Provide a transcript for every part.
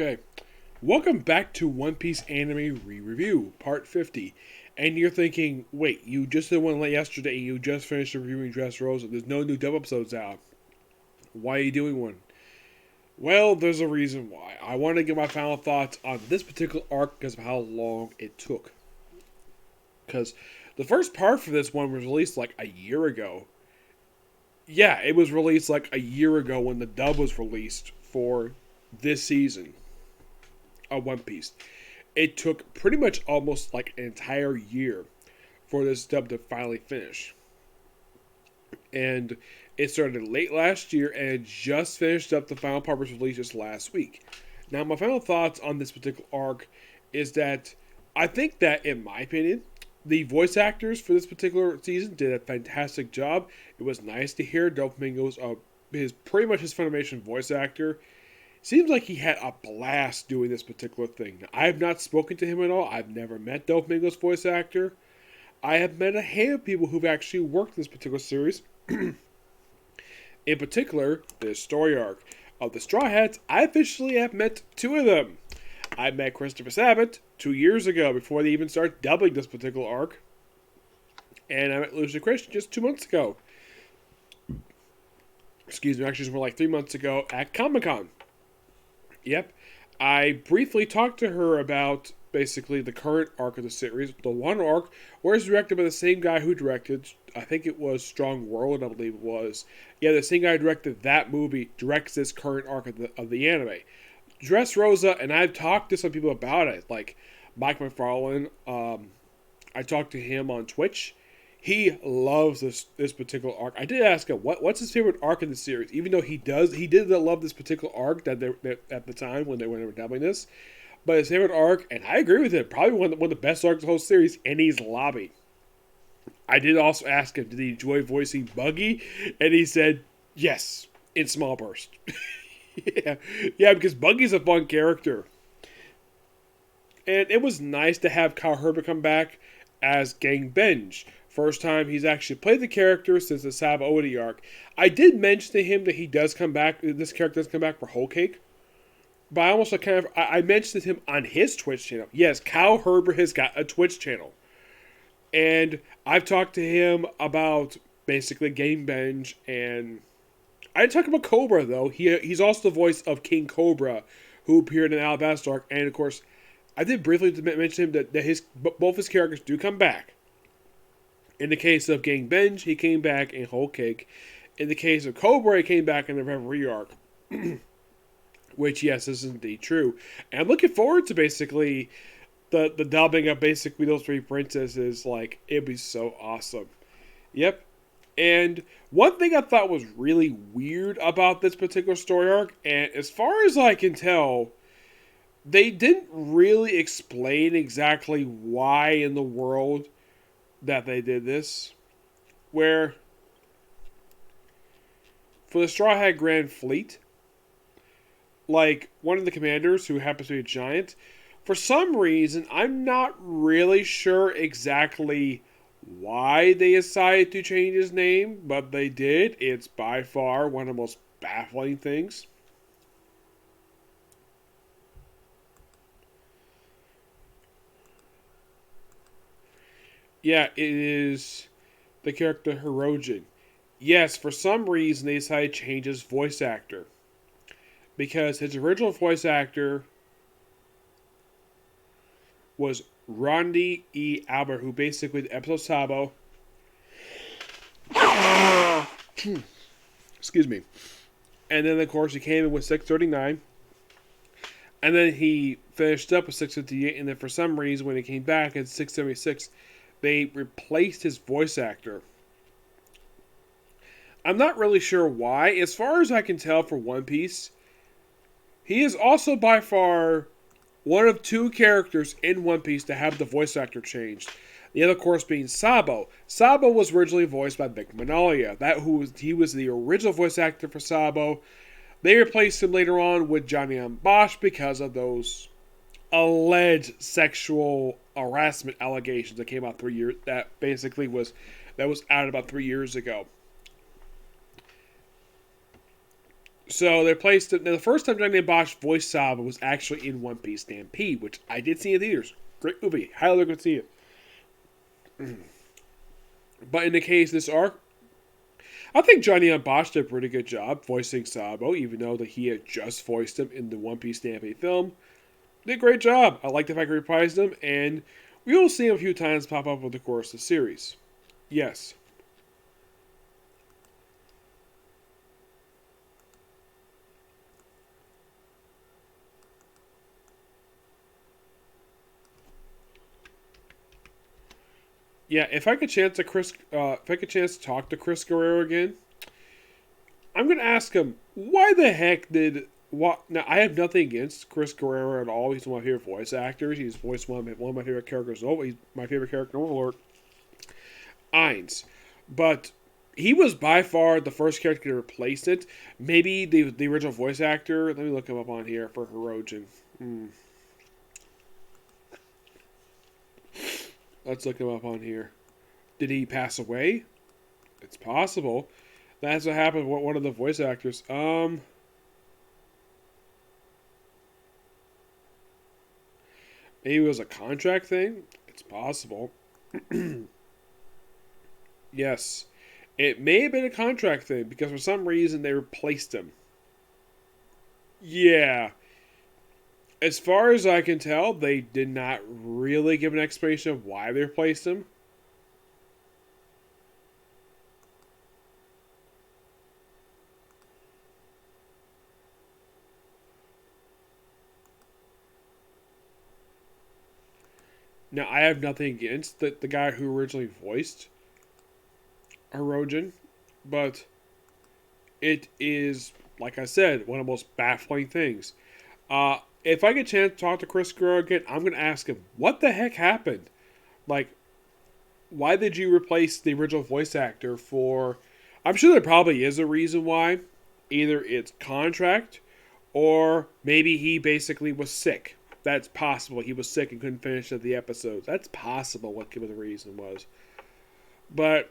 Okay, welcome back to One Piece Anime Re-Review, Part 50. And you're thinking, wait, you just did one yesterday, you just finished reviewing Dressrosa, there's no new dub episodes out. Why are you doing one? Well, there's a reason why. I want to give my final thoughts on this particular arc because of how long it took. Because the first part for this one was released like a year ago. Yeah, it was released like a year ago when the dub was released for this season of One Piece. It took pretty much almost like an entire year for this dub to finally finish. And it started late last year and it just finished up. The final part was released just last week. Now, my final thoughts on this particular arc is that I think that, in my opinion, the voice actors for this particular season did a fantastic job. It was nice to hear Doflamingo's pretty much his Funimation voice actor. Seems like he had a blast doing this particular thing. Now, I have not spoken to him at all. I've never met Doflamingo's voice actor. I have met a handful of people who've actually worked this particular series. In particular, the story arc of the Straw Hats. I officially have met two of them. I met Christopher Sabat 2 years ago before they even started dubbing this particular arc. And I met Lucia Christian just 2 months ago. Excuse me, actually, it was more like 3 months ago at Comic-Con. Yep. I briefly talked to her about basically the current arc of the series. The one arc was directed by the same guy who directed, I think it was Strong World, I believe it was. Yeah, the same guy who directed that movie directs this current arc of the anime. Dressrosa, and I've talked to some people about it, like Mike McFarlane. I talked to him on Twitch. He loves this particular arc. I did ask him what's his favorite arc in the series, even though he did love this particular arc that at the time when they were dubbing this. But his favorite arc, and I agree with it, probably one of the best arcs of the whole series, Enies Lobby. I did also ask him, did he enjoy voicing Buggy? And he said, yes, in small bursts. yeah, because Buggy's a fun character. And it was nice to have Kyle Herbert come back as Gang Benj. First time he's actually played the character since the Saba Odie arc. I did mention to him that he does come back, this character does come back for Whole Cake. But I mentioned to him on his Twitch channel. Yes, Kyle Herbert has got a Twitch channel. And I've talked to him about basically Gang Benj, and I didn't talk about Cobra, though. He's also the voice of King Cobra, who appeared in Alabasta arc. And, of course, I did briefly mention to him that both his characters do come back. In the case of Gang Benj, he came back in Whole Cake. In the case of Cobra, he came back in the Reverie arc. Which, yes, is indeed true. And I'm looking forward to basically the dubbing of basically those three princesses. Like, it'd be so awesome. Yep. And one thing I thought was really weird about this particular story arc, and as far as I can tell, they didn't really explain exactly why in the world that they did this. Where, for the Straw Hat Grand Fleet, like, one of the commanders, who happens to be a giant, for some reason, I'm not really sure exactly why they decided to change his name, but they did. It's by far one of the most baffling things. Yeah, it is the character Hirojin. Yes, for some reason, they decided to change his voice actor. Because his original voice actor was Rondi E. Albert, who basically, the episode Sabo. Excuse me. And then, of course, he came in with 639. And then he finished up with 658. And then, for some reason, when he came back at 676, they replaced his voice actor. I'm not really sure why. As far as I can tell for One Piece, he is also by far one of two characters in One Piece to have the voice actor changed. The other, of course, being Sabo. Sabo was originally voiced by Vic Manalia. He was the original voice actor for Sabo. They replaced him later on with Johnny M. Bosch because of those alleged sexual harassment allegations that came out 3 years. That was out about 3 years ago. So they placed it. Now, the first time Johnny and Bosch voiced Saba was actually in One Piece Stampede, which I did see in theaters. Great movie. Highly recommend see it. But in the case of this arc, I think Johnny and Bosch did a pretty good job voicing Sabo, even though that he had just voiced him in the One Piece Stampede film. Did a great job. I like the fact he reprised him, and we will see him a few times pop up over the course of the series. Yes. Yeah, if I get a chance to talk to Chris Guerrero again, I'm gonna ask him why the heck did what? Now I have nothing against Chris Guerrero at all. He's one of my favorite voice actors. He's voiced one of my favorite characters. Oh, he's my favorite character in Overlord, Ainz. But he was by far the first character to replace it. Maybe the original voice actor. Let me look him up on here for Hirogen. Let's look him up on here. Did he pass away? It's possible. That's what happened with one of the voice actors. Maybe it was a contract thing? It's possible. Yes. It may have been a contract thing because for some reason they replaced him. Yeah. As far as I can tell, they did not really give an explanation of why they replaced him. Now, I have nothing against the guy who originally voiced Hirogen, but it is, like I said, one of the most baffling things. If I get a chance to talk to Chris Guerrero again, I'm going to ask him, what the heck happened? Like, why did you replace the original voice actor for... I'm sure there probably is a reason why. Either it's contract, or maybe he basically was sick. That's possible. He was sick and couldn't finish the episodes. That's possible what the reason was. But...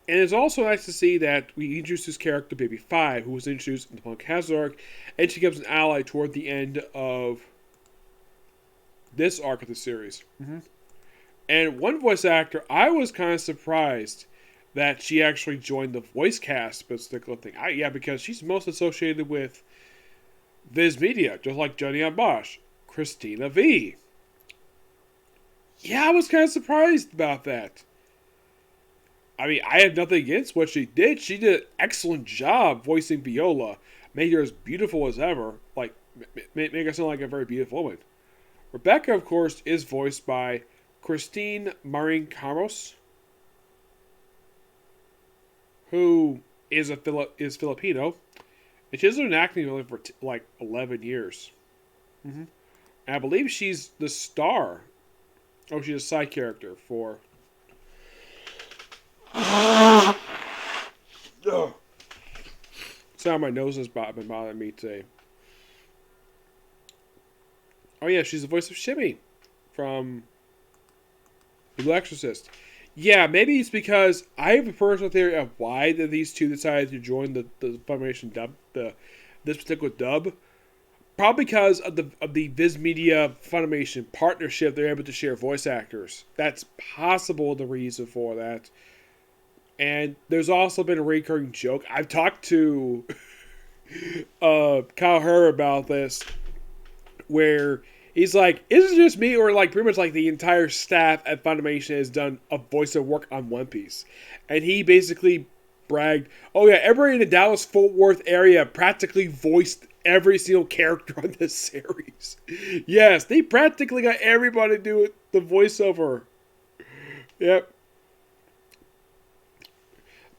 And it's also nice to see that we introduced this character, Baby 5, who was introduced in the Punk Hazard arc, and she becomes an ally toward the end of this arc of the series. And one voice actor, I was kind of surprised that she actually joined the voice cast for this particular thing. Yeah, because she's most associated with Viz Media, just like Johnny on Bosch, Christina V. Yeah, I was kind of surprised about that. I mean, I have nothing against what she did. She did an excellent job voicing Viola. Made her as beautiful as ever. Like, make her sound like a very beautiful woman. Rebecca, of course, is voiced by Christine Marin Caros, who is Filipino. And she's been acting only for like 11 years. And I believe she's the star. Oh, she's a side character for... Sorry, my nose has been bothering me today. Oh yeah, she's the voice of Shimmy from The Exorcist. Yeah, maybe it's because I have a personal theory of why these two decided to join the Funimation dub, this particular dub. Probably because of the Viz Media Funimation partnership, they're able to share voice actors. That's possible the reason for that. And there's also been a recurring joke. I've talked to Kyle Herr about this, where he's like, is it just me, or like pretty much like the entire staff at Funimation has done a voiceover work on One Piece? And he basically bragged, oh yeah, everybody in the Dallas-Fort Worth area practically voiced every single character on this series. Yes, they practically got everybody to do the voiceover. Yep.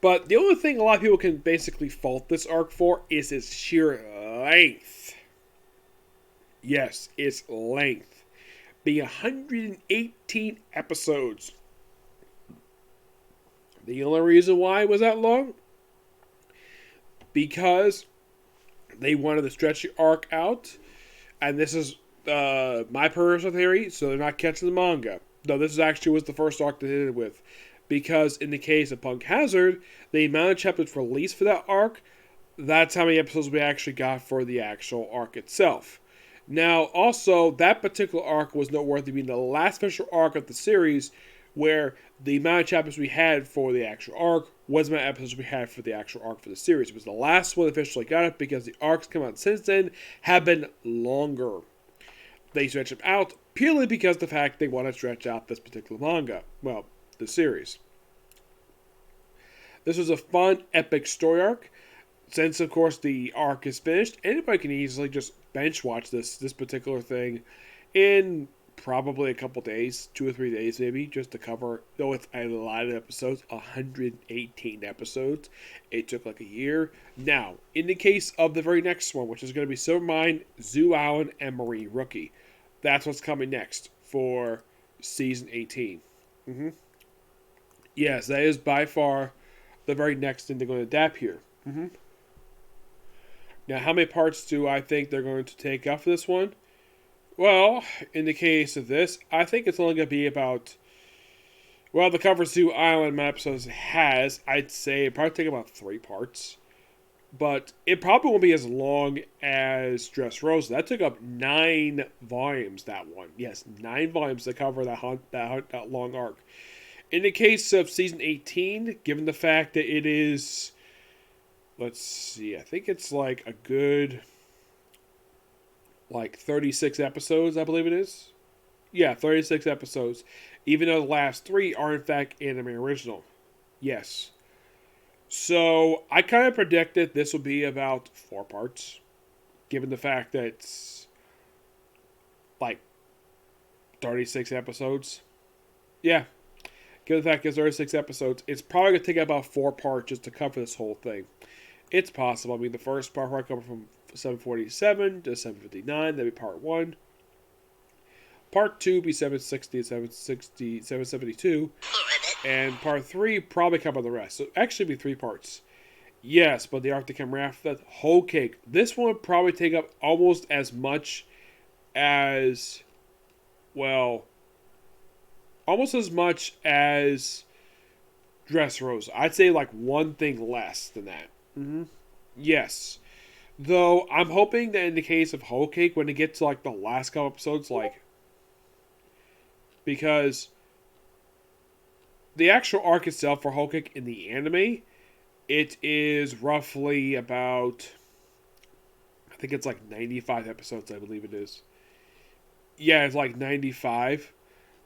But the only thing a lot of people can basically fault this arc for is its sheer length. Yes, its length. Being 118 episodes. The only reason why it was that long? Because they wanted to stretch the arc out. And this is my personal theory, so they're not catching the manga. No, this actually was the first arc they did it with. Because in the case of Punk Hazard, the amount of chapters released for that arc That's how many episodes we actually got for the actual arc itself. Now, also, that particular arc was noteworthy being the last official arc of the series where the amount of chapters we had for the actual arc was the amount of episodes we had for the actual arc for the series. It was the last one officially got it because the arcs come out since then have been longer. They stretch them out purely because of the fact they want to stretch out this particular manga. Well, the series. This was a fun, epic story arc. Since, of course, the arc is finished, anybody can easily just bench watch this particular thing in probably a couple days, 2 or 3 days maybe, just to cover, though it's a lot of episodes, 118 episodes. It took like a year. Now, in the case of the very next one, which is going to be Silvermine, Zoo Island, and Marine Rookie, that's what's coming next for Season 18. Mm-hmm. Yes, that is by far the very next thing they're going to adapt here. Mm-hmm. Now, how many parts do I think they're going to take up for this one? Well, in the case of this, I think it's only going to be about... Well, the Cover Zoo Island episodes has, I'd say, it probably take about 3 parts. But it probably won't be as long as Dressrosa. That took up 9 volumes, that one. Yes, 9 volumes to cover that long arc. In the case of Season 18, given the fact that it is... Let's see, I think it's like a good... like 36 episodes, I believe it is. Yeah, 36 episodes. Even though the last 3 are in fact anime original. Yes. So, I kind of predicted this will be about 4 parts. Given the fact that it's like 36 episodes. Yeah. Given the fact that it's 36 episodes, it's probably going to take about 4 parts just to cover this whole thing. It's possible. I mean, the first part might cover from 747 to 759. That'd be part 1. Part 2 be 760 to 772. And part 3 probably cover the rest. So actually be 3 parts. Yes, but the arc that came after that, whole cake. This one would probably take up almost as much as, well, almost as much as Dressrosa. I'd say like one thing less than that. Mm-hmm. Yes. Though, I'm hoping that in the case of Whole Cake, when it gets to like the last couple episodes, like... Because the actual arc itself for Whole Cake in the anime, it is roughly about... I think it's like 95 episodes, I believe it is. Yeah, it's like 95.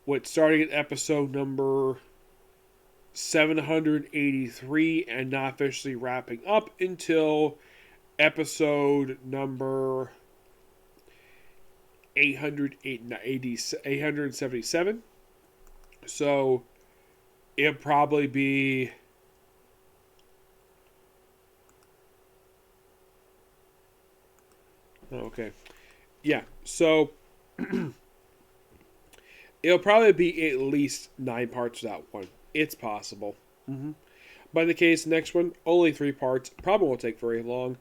With starting at episode number 783 and not officially wrapping up until episode number 877. So it'll probably be okay. Yeah, so it'll probably be at least 9 parts of that one. It's possible. Mm-hmm. But in the case, next one, only 3 parts. Probably won't take very long.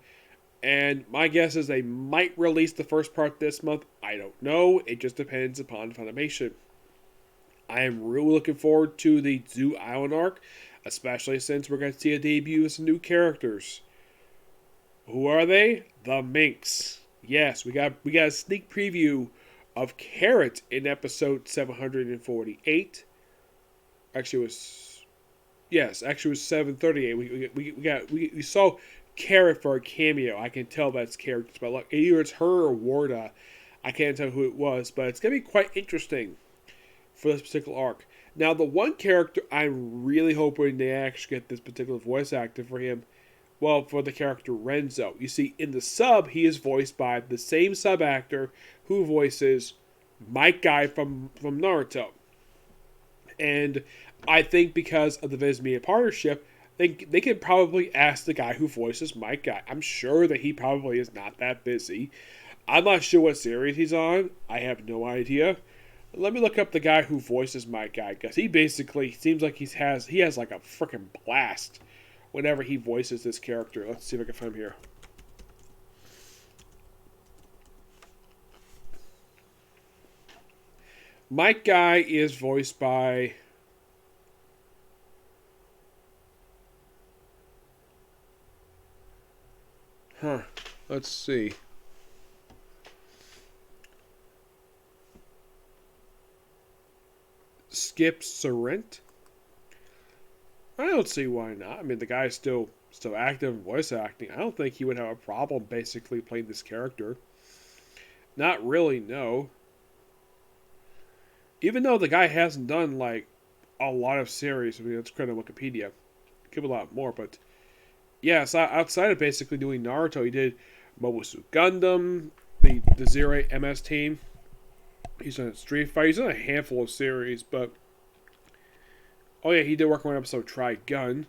And my guess is they might release the first part this month. I don't know. It just depends upon Funimation. I am really looking forward to the Zoo Island arc, especially since we're going to see a debut of some new characters. Who are they? The Minx. Yes, we got a sneak preview of Carrot in episode 748. Actually, it was 738. We saw Carrot for a cameo. I can tell that's Carrot, but like either it's her or Warda. I can't tell who it was, but it's gonna be quite interesting for this particular arc. Now, the one character I'm really hoping they actually get this particular voice actor for him, well, for the character Renzo. You see, in the sub, he is voiced by the same sub actor who voices Mike Guy from Naruto. And I think because of the Viz Media partnership, they could probably ask the guy who voices Mike Guy. I'm sure that he probably is not that busy. I'm not sure what series he's on. I have no idea. Let me look up the guy who voices Mike Guy, because he basically seems like he has like a freaking blast whenever he voices this character. Let's see if I can find him here. Mike Guy is voiced by... Let's see. Skip Sarent? I don't see why not. I mean, the guy's still active in voice acting. I don't think he would have a problem basically playing this character. Not really, no. Even though the guy hasn't done like a lot of series. I mean, that's credit Wikipedia. Give a lot more, but yeah. So outside of basically doing Naruto, he did Mobile Suit Gundam, the Zero MS team. He's done Street Fighter. He's done a handful of series, but oh yeah, he did work on one episode of Trigun.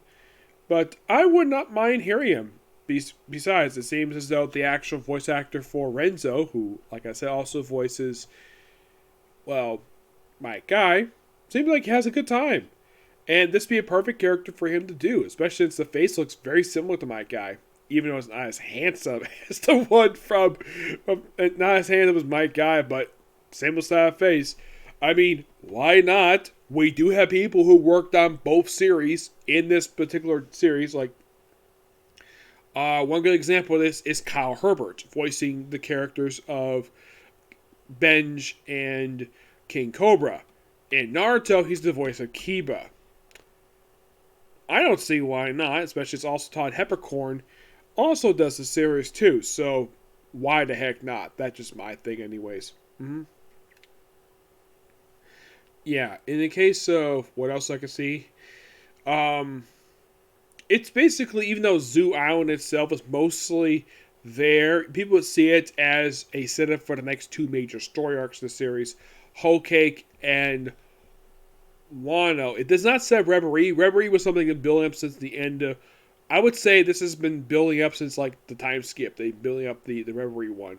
But I would not mind hearing him. Besides, it seems as though the actual voice actor for Renzo, who, like I said, also voices, well, my guy, seems like he has a good time. And this would be a perfect character for him to do, especially since the face looks very similar to my guy. Even though it's not as handsome as the one from not as handsome as my guy, but same style face. I mean, why not? We do have people who worked on both series in this particular series. Like, one good example of this is Kyle Herbert, voicing the characters of Benj and King Cobra. In Naruto, he's the voice of Kiba. I don't see why not, especially it's also Todd Heppercorn also does the series too, so why the heck not? That's just my thing anyways. Yeah, in the case of what else I can see, it's basically, even though Zoo Island itself is mostly there, people would see it as a setup for the next two major story arcs in the series, Whole Cake and Wano. It does not set Reverie. Reverie was something that's building up since the end of, I would say this has been building up since like the time skip. They're building up the Reverie one.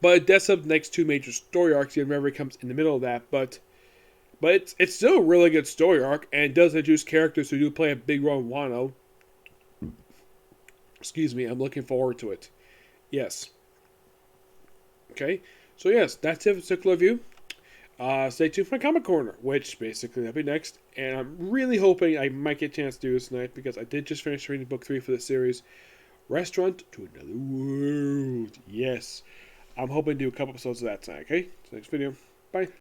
But it does have the next two major story arcs, and Reverie comes in the middle of that. But it's still a really good story arc, and it does introduce characters who do play a big role in Wano. Excuse me, I'm looking forward to it. Yes. Okay, so yes, that's it for particular review. Stay tuned for my Comic Corner, which basically that'll be next. And I'm really hoping I might get a chance to do this tonight, because I did just finish reading book 3 for the series, Restaurant to Another World. Yes. I'm hoping to do a couple episodes of that tonight, okay? So next video. Bye.